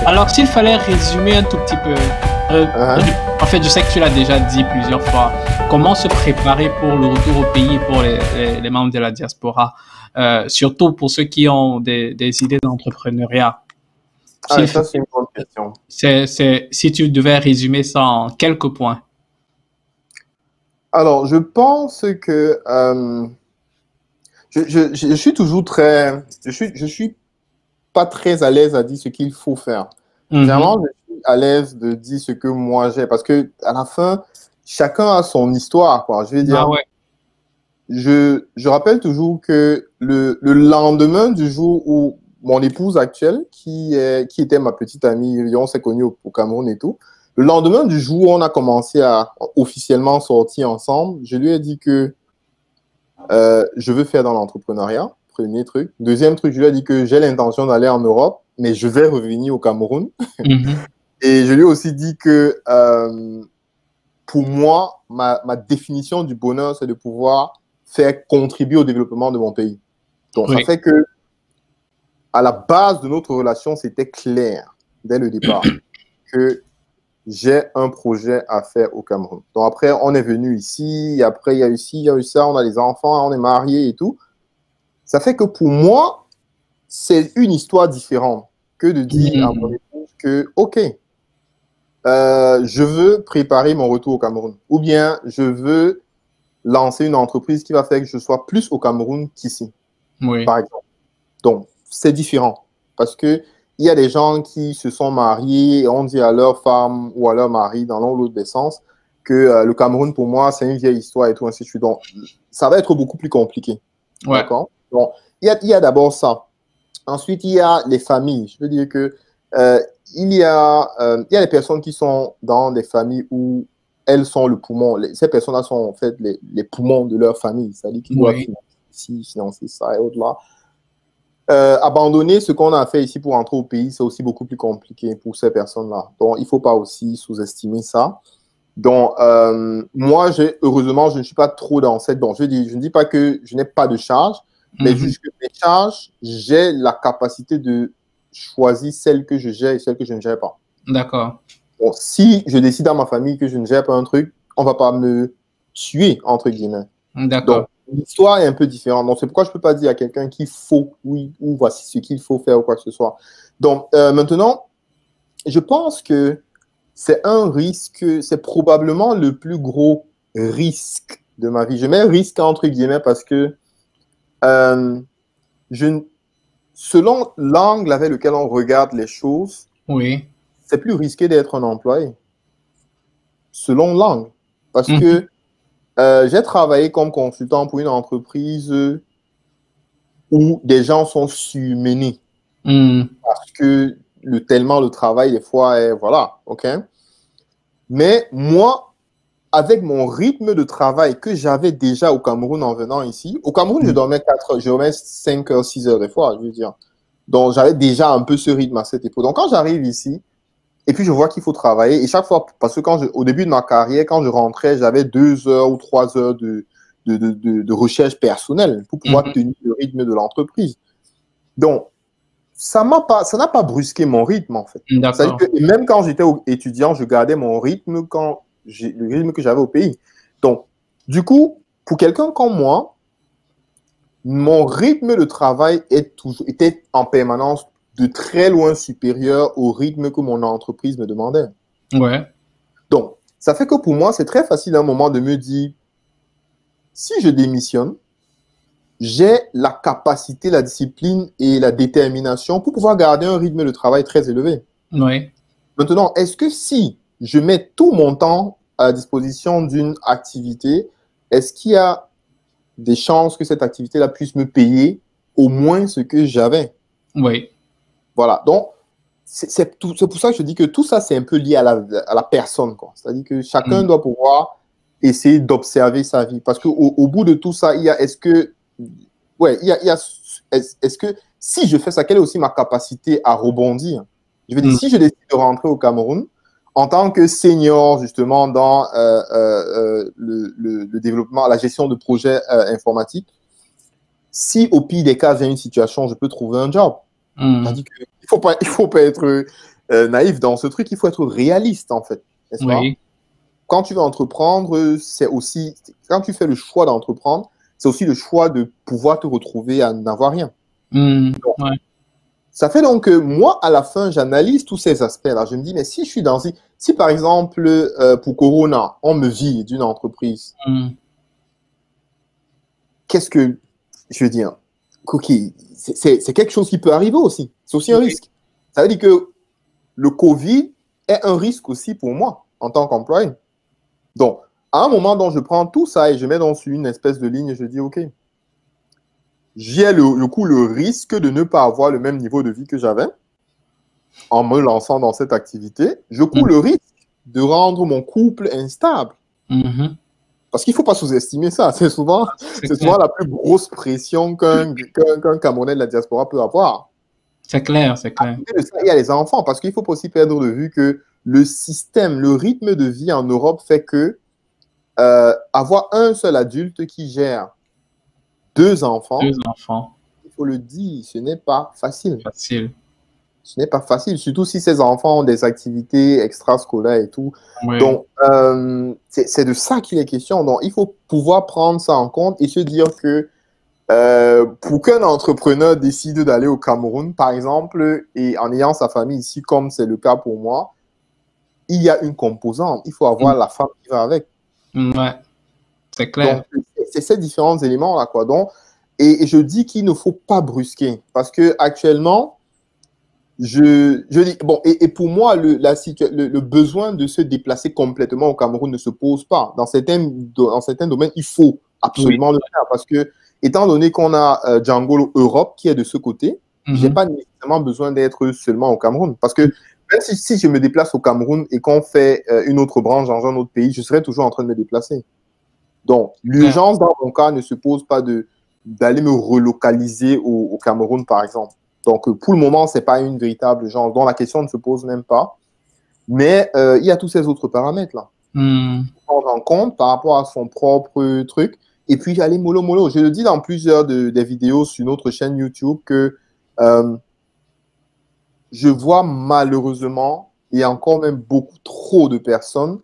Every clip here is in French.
Alors, s'il fallait résumer un tout petit peu, en fait, je sais que tu l'as déjà dit plusieurs fois, comment se préparer pour le retour au pays pour les membres de la diaspora, surtout pour ceux qui ont des idées d'entrepreneuriat. Ah, ça, c'est une bonne question. Si tu devais résumer ça en quelques points. Alors, je pense que je suis toujours très... Je suis pas très à l'aise à dire ce qu'il faut faire. Généralement, je suis à l'aise de dire ce que moi j'ai. Parce que à la fin, chacun a son histoire, quoi. Je veux dire, je rappelle toujours que le lendemain du jour où mon épouse actuelle, qui était ma petite amie, on s'est connus au Cameroun et tout, le lendemain du jour où on a commencé à officiellement sortir ensemble, je lui ai dit que je veux faire dans l'entrepreneuriat, premier truc. Deuxième truc, je lui ai dit que j'ai l'intention d'aller en Europe, mais je vais revenir au Cameroun. Et je lui ai aussi dit que pour moi, ma définition du bonheur, c'est de pouvoir faire contribuer au développement de mon pays. Donc, ça fait que à la base de notre relation, c'était clair dès le départ que j'ai un projet à faire au Cameroun. Donc après, on est venu ici, après il y a eu ci, il y a eu ça, on a des enfants, on est mariés et tout. Ça fait que pour moi, c'est une histoire différente que de dire à mon épouse que, OK, je veux préparer mon retour au Cameroun. Ou bien, je veux lancer une entreprise qui va faire que je sois plus au Cameroun qu'ici, par exemple. Donc, c'est différent. Parce que il y a des gens qui se sont mariés et on dit à leur femme ou à leur mari, dans l'un ou l'autre des sens, que le Cameroun, pour moi, c'est une vieille histoire et tout, ainsi de suite. Donc, ça va être beaucoup plus compliqué. D'accord? Donc, il y a d'abord ça. Ensuite, il y a les familles. Je veux dire que il y a les personnes qui sont dans des familles où elles sont le poumon. Ces personnes-là sont en fait les poumons de leur famille. C'est-à-dire qu'ils doivent financer ça et au-delà. Abandonner ce qu'on a fait ici pour entrer au pays, c'est aussi beaucoup plus compliqué pour ces personnes-là. Donc, il ne faut pas aussi sous-estimer ça. Donc, moi, heureusement, je ne suis pas trop dans cette... Bon, je ne dis pas que je n'ai pas de charge, mais juste que mes charges, j'ai la capacité de choisir celles que je gère et celles que je ne gère pas. D'accord. Bon, si je décide dans ma famille que je ne gère pas un truc, on ne va pas me tuer, entre guillemets. D'accord. L'histoire est un peu différente. Donc, c'est pourquoi je ne peux pas dire à quelqu'un qu'il faut, oui, ou voici ce qu'il faut faire ou quoi que ce soit. Donc, maintenant, je pense que c'est un risque, c'est probablement le plus gros risque de ma vie. Je mets risque entre guillemets parce que selon l'angle avec lequel on regarde les choses, c'est plus risqué d'être un employé. Selon l'angle. Parce que j'ai travaillé comme consultant pour une entreprise où des gens sont surmenés. Parce que tellement le travail, des fois, est... Voilà, OK? Mais moi, avec mon rythme de travail que j'avais déjà au Cameroun en venant ici, au Cameroun, je dormais 4 heures, je dormais 5 heures, 6 heures des fois, je veux dire. Donc, j'avais déjà un peu ce rythme à cette époque. Donc, quand j'arrive ici, et puis je vois qu'il faut travailler, et chaque fois, parce que au début de ma carrière, quand je rentrais, j'avais 2 heures ou 3 heures de recherche personnelle pour pouvoir tenir le rythme de l'entreprise. Donc, ça n'a pas brusqué mon rythme, en fait. C'est-à-dire que même quand j'étais étudiant, je gardais mon rythme, le rythme que j'avais au pays. Donc, du coup, pour quelqu'un comme moi, mon rythme de travail était en permanence de très loin supérieur au rythme que mon entreprise me demandait. Donc, ça fait que pour moi, c'est très facile à un moment de me dire, si je démissionne, j'ai la capacité, la discipline et la détermination pour pouvoir garder un rythme de travail très élevé. Maintenant, est-ce que si je mets tout mon temps à la disposition d'une activité, est-ce qu'il y a des chances que cette activité-là puisse me payer au moins ce que j'avais? Voilà. Donc, c'est pour ça que je dis que tout ça, c'est un peu lié à la personne, quoi. C'est-à-dire que chacun doit pouvoir essayer d'observer sa vie. Parce qu'au bout de tout ça, il y a, est-ce que si je fais ça, quelle est aussi ma capacité à rebondir? Je veux dire, si je décide de rentrer au Cameroun, en tant que senior, justement, dans le développement, la gestion de projets informatiques, si au pire des cas, j'ai une situation, je peux trouver un job. C'est-à-dire qu'il ne faut pas être naïf dans ce truc, il faut être réaliste, en fait. N'est-ce pas? Quand tu veux entreprendre, c'est aussi, quand tu fais le choix d'entreprendre, c'est aussi le choix de pouvoir te retrouver à n'avoir rien. Donc, ça fait donc que moi, à la fin, j'analyse tous ces aspects-là. Je me dis, mais si je suis dans... Si, par exemple, pour Corona, on me vire d'une entreprise, qu'est-ce que... Je veux dire, Cookie, c'est quelque chose qui peut arriver aussi. C'est aussi un risque. Ça veut dire que le Covid est un risque aussi pour moi, en tant qu'employé. Donc, à un moment dont je prends tout ça et je mets dans une espèce de ligne et je dis, OK, j'ai le risque de ne pas avoir le même niveau de vie que j'avais en me lançant dans cette activité. Je cours le risque de rendre mon couple instable. Parce qu'il ne faut pas sous-estimer ça. C'est souvent la plus grosse pression qu'un Camerounais de la diaspora peut avoir. C'est clair, c'est clair. Il y a les enfants, parce qu'il ne faut pas aussi perdre de vue que le système, le rythme de vie en Europe fait que avoir un seul adulte qui gère deux enfants, il faut le dire, ce n'est pas facile. Ce n'est pas facile, surtout si ces enfants ont des activités extrascolaires et tout. Donc, c'est de ça qu'il est question. Donc, il faut pouvoir prendre ça en compte et se dire que pour qu'un entrepreneur décide d'aller au Cameroun, par exemple, et en ayant sa famille ici, comme c'est le cas pour moi, il y a une composante. Il faut avoir la femme qui va avec. C'est clair. C'est ces différents éléments-là, quoi. Donc, et je dis qu'il ne faut pas brusquer parce que actuellement, je dis, bon, et pour moi, le besoin de se déplacer complètement au Cameroun ne se pose pas. Dans certains domaines, il faut absolument le faire parce que, étant donné qu'on a Django Europe qui est de ce côté, je n'ai pas nécessairement besoin d'être seulement au Cameroun. Parce que même si je me déplace au Cameroun et qu'on fait une autre branche dans un autre pays, je serai toujours en train de me déplacer. Donc, l'urgence dans mon cas ne se pose pas d'aller me relocaliser au Cameroun, par exemple. Donc, pour le moment, ce n'est pas une véritable urgence. Donc, la question ne se pose même pas. Mais il y a tous ces autres paramètres-là. Prendre en compte par rapport à son propre truc. Et puis, aller mollo mollo. Je le dis dans plusieurs des vidéos sur notre chaîne YouTube que je vois malheureusement, et encore même beaucoup trop de personnes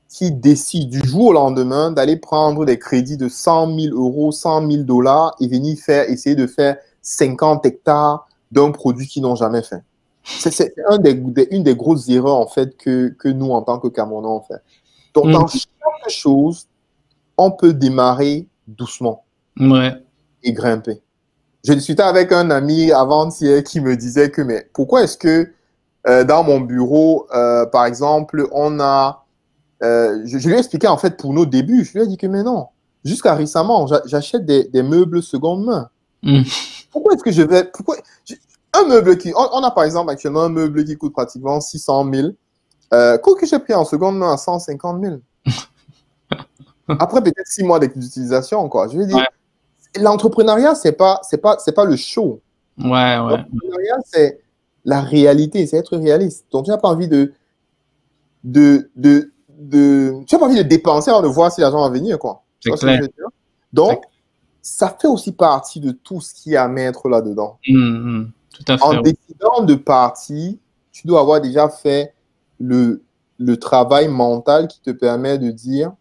qui décident du jour au lendemain d'aller prendre des crédits de 100 000 euros, 100 000 dollars et venir essayer de faire 50 hectares d'un produit qu'ils n'ont jamais fait. C'est une des grosses erreurs en fait que nous, en tant que Camerounais, on fait. Donc, dans chaque chose, on peut démarrer doucement et grimper. Je discutais avec un ami avant-hier qui me disait que, mais pourquoi est-ce que dans mon bureau, par exemple, on a... je lui ai expliqué, en fait, pour nos débuts, je lui ai dit que, mais non, jusqu'à récemment, j'achète des meubles seconde main. Pourquoi est-ce que je vais... un meuble qui... On a, par exemple, actuellement un meuble qui coûte pratiquement 600 000, que j'ai pris en seconde main à 150 000. Après, peut-être 6 mois d'utilisation, quoi. Je veux dire, l'entrepreneuriat, c'est pas le show. L'entrepreneuriat, c'est la réalité, c'est être réaliste. Donc, tu n'as pas envie tu n'as pas envie de dépenser avant de voir si l'argent va venir, quoi. C'est clair. Donc, ça fait aussi partie de tout ce qu'il y a à mettre là-dedans. Tout à fait. En décidant de partir, tu dois avoir déjà fait le travail mental qui te permet de dire,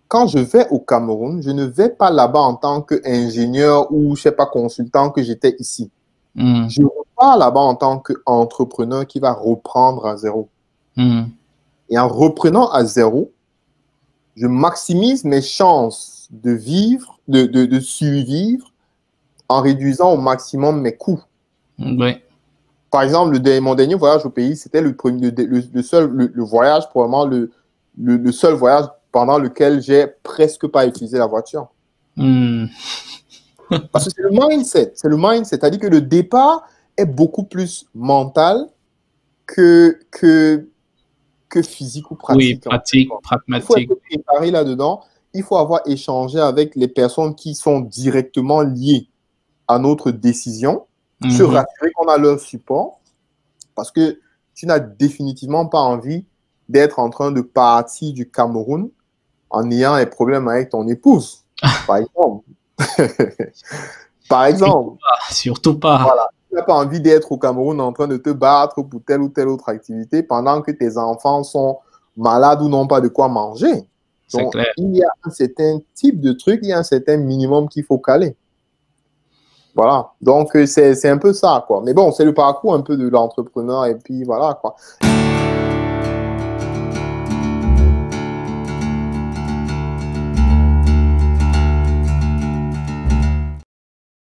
quand je vais au Cameroun, je ne vais pas là-bas en tant qu'ingénieur ou, je sais pas, consultant que j'étais ici. Je repars là-bas en tant qu'entrepreneur qui va reprendre à zéro. Et en reprenant à zéro, je maximise mes chances de vivre, de survivre en réduisant au maximum mes coûts. Par exemple, mon dernier voyage au pays, c'était le voyage, probablement le seul voyage pendant lequel j'ai presque pas utilisé la voiture. Parce que c'est le mindset. C'est-à-dire que le départ est beaucoup plus mental que physique ou pratique. Oui, pragmatique. Il faut être préparé là-dedans. Il faut avoir échangé avec les personnes qui sont directement liées à notre décision, se rassurer qu'on a leur support, parce que tu n'as définitivement pas envie d'être en train de partir du Cameroun en ayant des problèmes avec ton épouse, par exemple. Par exemple. Surtout pas. Voilà. n'as pas envie d'être au Cameroun en train de te battre pour telle ou telle autre activité pendant que tes enfants sont malades ou n'ont pas de quoi manger. Donc, clair. Il y a un certain type de truc, il y a un certain minimum qu'il faut caler. Voilà. Donc, c'est un peu ça, quoi. Mais bon, c'est le parcours un peu de l'entrepreneur et puis voilà, quoi.